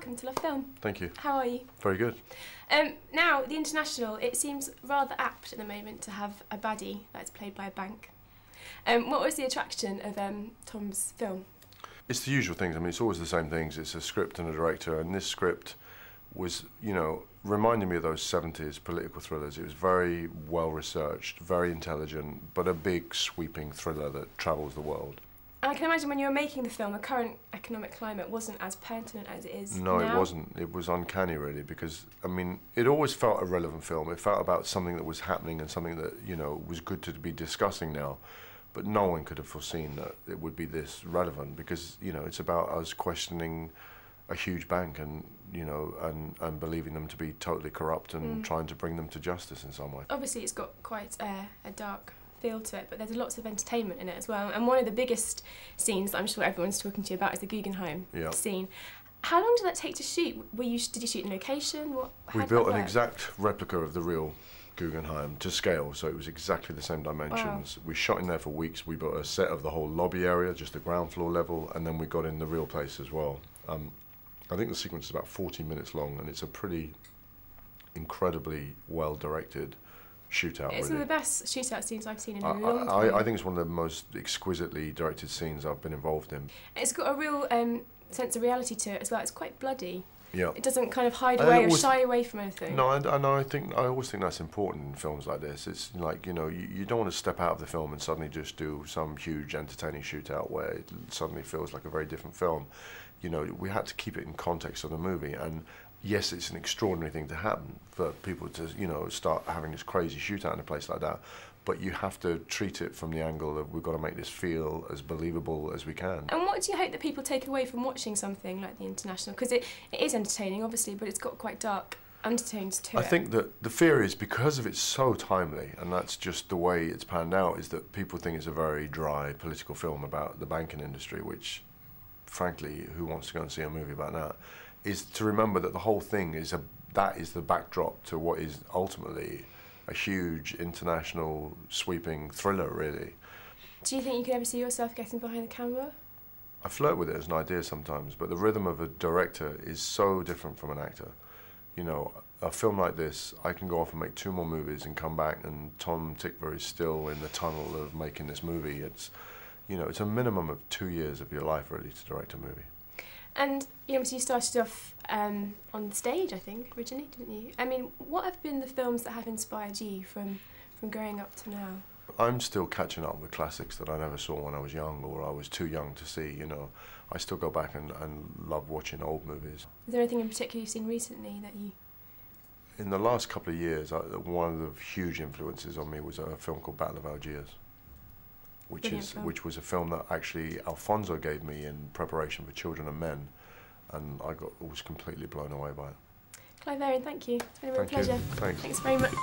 welcome to Love Film. Thank you. How are you? Very good. Now, the International, it seems rather apt at the moment to have a baddie that's played by a bank. What was the attraction of Tom's film? It's the usual things. I mean, it's always the same things. It's a script and a director, and this script was, you know, reminding me of those 70s political thrillers. It was very well researched, very intelligent, but a big sweeping thriller that travels the world. And I can imagine when you were making the film, the current economic climate wasn't as pertinent as it is now. No, it wasn't. It was uncanny, really, because, I mean, it always felt a relevant film. It felt about something that was happening and something that, you know, was good to be discussing now. But no one could have foreseen that it would be this relevant because, you know, it's about us questioning a huge bank and, you know, and believing them to be totally corrupt and trying to bring them to justice in some way. Obviously, it's got quite a dark feel to it, but there's lots of entertainment in it as well. And one of the biggest scenes that I'm sure everyone's talking to you about is the Guggenheim scene. How long did that take to shoot? Did you shoot in location? We built an exact replica of the real Guggenheim to scale, so it was exactly the same dimensions. Wow. We shot in there for weeks. We built a set of the whole lobby area, just the ground floor level, and then we got in the real place as well. I think the sequence is about 40 minutes long, and it's a pretty incredibly well-directed shootout. It's one of the best shootout scenes I've seen in a long time. I think it's one of the most exquisitely directed scenes I've been involved in. It's got a real sense of reality to it as well. It's quite bloody. Yeah. It doesn't kind of hide away or shy away from anything. No, and I always think that's important in films like this. It's like, you know, you don't want to step out of the film and suddenly just do some huge entertaining shootout where it suddenly feels like a very different film. You know, we had to keep it in context of the movie, and yes, it's an extraordinary thing to happen for people to, you know, start having this crazy shootout in a place like that. But you have to treat it from the angle of we've got to make this feel as believable as we can. And what do you hope that people take away from watching something like The International? Because it is entertaining, obviously, but it's got quite dark undertones to it. I think that the fear is, because of it's so timely, and that's just the way it's panned out, is that people think it's a very dry political film about the banking industry, which, frankly, who wants to go and see a movie about that? Is to remember that the whole thing is that is the backdrop to what is ultimately a huge international sweeping thriller, really. Do you think you could ever see yourself getting behind the camera? I flirt with it as an idea sometimes, but the rhythm of a director is so different from an actor. You know, a film like this, I can go off and make 2 more movies and come back, and Tom Tykwer is still in the tunnel of making this movie. It's, you know, it's a minimum of 2 years of your life, really, to direct a movie. And you obviously started off on the stage, I think, originally, didn't you? I mean, what have been the films that have inspired you from growing up to now? I'm still catching up with classics that I never saw when I was young, or I was too young to see, you know. I still go back and love watching old movies. Is there anything in particular you've seen recently that you... In the last couple of years, one of the huge influences on me was a film called Battle of Algiers, which was a film that actually Alfonso gave me in preparation for Children and Men, and I was completely blown away by it. Clive Owen, thank you. It's been a real pleasure. Thanks. Thanks very much.